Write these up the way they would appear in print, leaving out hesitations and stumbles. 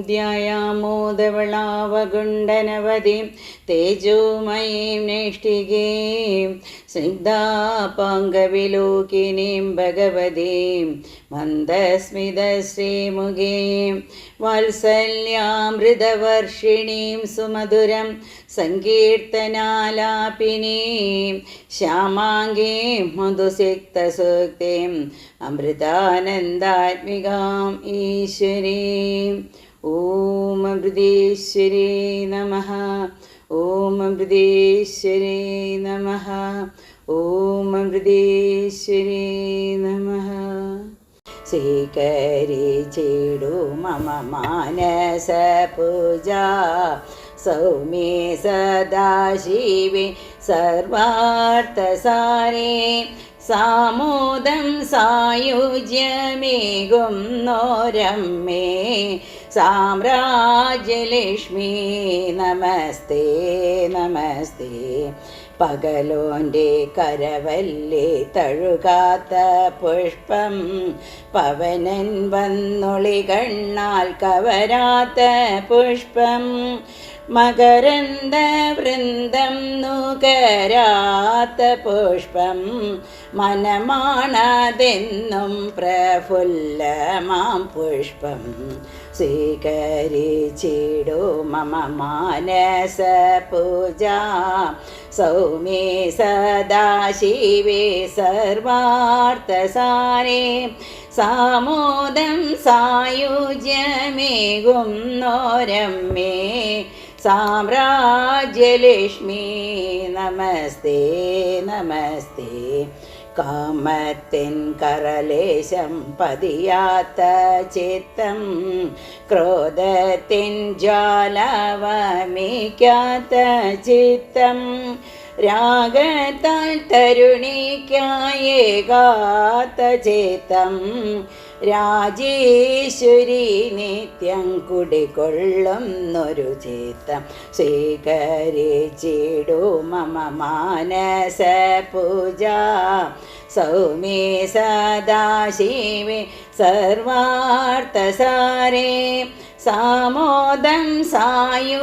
ധ്യായാമോദവളാവഗുണ്ടനവതിം തേജോമയീം നൈഷ്ഠികീം സ്നിഗ്ധാപാംഗവിലോകിനീം ഭഗവതീം മന്ദസ്മിതശ്രീമുഖീം വാത്സല്യാമൃതവർഷിണീം സുമധുരം സങ്കീർത്തനാലാപിനീം ശ്യാമാംഗീം മധുസിക്തസൂക്തിം അമൃതാനന്ദാത്മികാം ഈശ്വരീം. ഓം അമൃതേശ്വരീ നമഃ. ഓം അമൃതേശ്വരീ നമഃ. ഓം അമൃതേശ്വരീ നമഃ. സ്വീകരിച്ചിടു മമ മാനസ പൂജാ സൗമ്യേ സദാശിവേ സർവാർത്ഥസാരേ സാമോദം സായുജ്യമേകും നോരമ്മേ സാമ്രാജ്യലക്ഷ്മി നമസ്തേ നമസ്തേ. പകലോൻ്റെ കരവല്ലേ തഴുകാത്ത പുഷ്പം പവനൻ വന്നൊളി കണ്ണാൽ കവരാത്ത പുഷ്പം മകരന്ദ വൃന്ദം നുകരാത്ത പുഷ്പം മനമാണതെന്നും പ്രഫുല്ലമാം പുഷ്പം സ്വീകരിച്ചിടു മമ മാനസ പൂജാ സൗമ്യേ സദാശിവേ സർവാർത്ഥസാരേ സാമോദം സായുജ്യമേകും നോരമ്മേ സാമ്രാജ്യലക്ഷ്മി നമസ്തേ നമസ്തേ. കാമത്തിൻ കരലേശം പതിയാത്ത ചിത്തം ക്രോധത്തിൻ ജ്വാലവമിക്കാത്ത ചിത്തം രാഗത്താൽ തരുണിക്കായേകാത്ത ചിത്തം രാജേശ്വരി നിത്യം കുടികൊള്ളുന്നൊരു ചിത്തം സ്വീകരിച്ചിടു മമ മാനസ പൂജാ സൗമ്യേ സദാശിവേ സർവാർത്ഥസാരേ സാമോദം സായുജ്യമേകും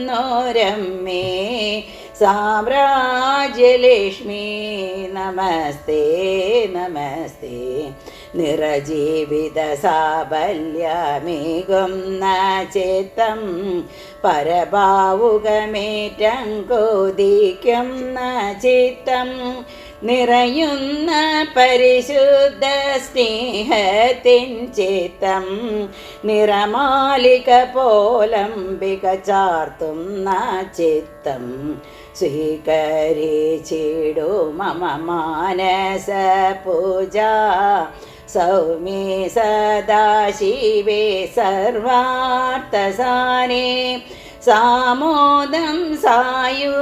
നോരമ്മേ സാമ്രാജ്യലക്ഷ്മി നമസ്തേ നമസ്തേ. നിറജീവിത സാബല്യമേകുന്ന ചിത്തം പരഭാവുകമേറ്റം കൊതിക്കുന്ന ചിത്തം നിറയുന്ന പരിശുദ്ധ സ്നേഹത്തിൻ ചിത്തം നിറമാലിക പോലംബിക ചാർത്തുന്ന ചിത്തം സ്വീകരിച്ചിടു മമ മാനസ പൂജാ സൗമ്യേ സദാശിവേ സർവാർത്ഥസാരേ സാമോദം സായുജ്യമേകും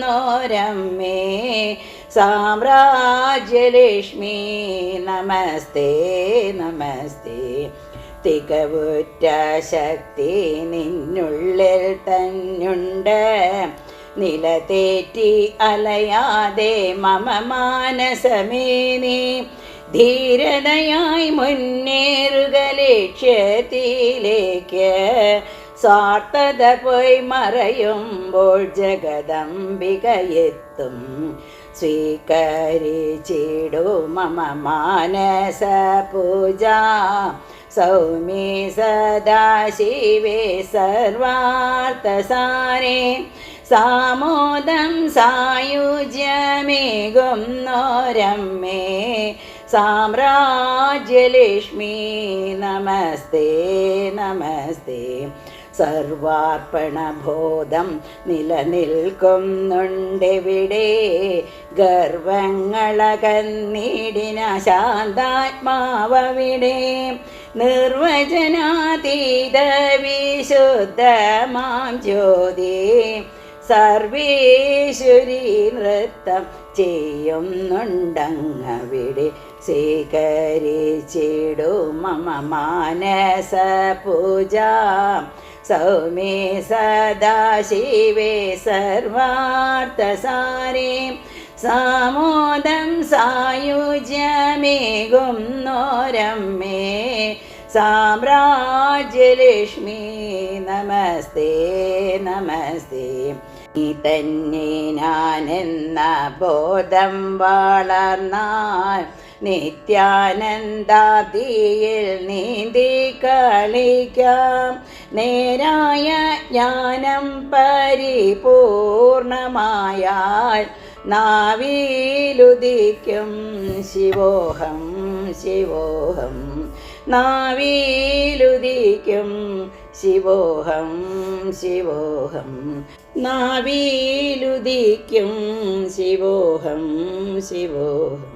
നോരമ്മേ സാമ്രാജ്യലക്ഷ്മി നമസ്തേ നമസ്തേ. തികവുറ്റ ശക്തി നിന്നുള്ളിൽ തന്നുണ്ട് നിലതേറ്റി അലയാതെ മമ മാനസമേ നീ ധീരതയായി മുന്നേറുക ലക്ഷ്യത്തിലേക്ക് സ്വാർത്ഥത പോയി മറയുമ്പോൾ ജഗദംബികയെത്തും സ്വീകരിച്ചിടു മമ മാനസ പൂജാ സൗമ്യേ സദാശിവേ സർവാർത്ഥസാരേ സാമോദം സായുജ്യമേകും നോരമ്മേ സാമ്രാജ്യലക്ഷ്മി നമസ്തേ നമസ്തേ. സർവാർപ്പണബോധം നിലനിൽക്കുന്നുണ്ടെവിടെ ഗർവങ്ങളകന്നിടിന ശാന്താത്മാവവിടെ നിർവചനാതീത വിശുദ്ധമാം ജ്യോതി സർവേശ്വരി നൃത്തം ചെയ്യുന്നുണ്ടങ്ങവിടെ സ്വീകരിച്ചിടു മമ മാനസ പൂജാ സൗമ്യേ സദാശിവേ സർവാർത്ഥസാരേ സാമോദം സായുജ്യമേകും നോരമ്മേ സാമ്രാജ്യലക്ഷ്മി നമസ്തേ നമസ്തേ. നീ തന്നെ ഞാനെന്ന ബോധം വളർന്നാൽ നിത്യാനന്ദാദിയിൽ നീന്തി കളിക്കാം. നേരായ ജ്ഞാനം പരിപൂർണമായാൽ നാവിലുദിക്കും ശിവോഹം ശിവോഹം. നാവിലുദിക്കും ശിവോഹം ശിവോഹം. നാവിലുദിക്കും ശിവോഹം ശിവോഹം.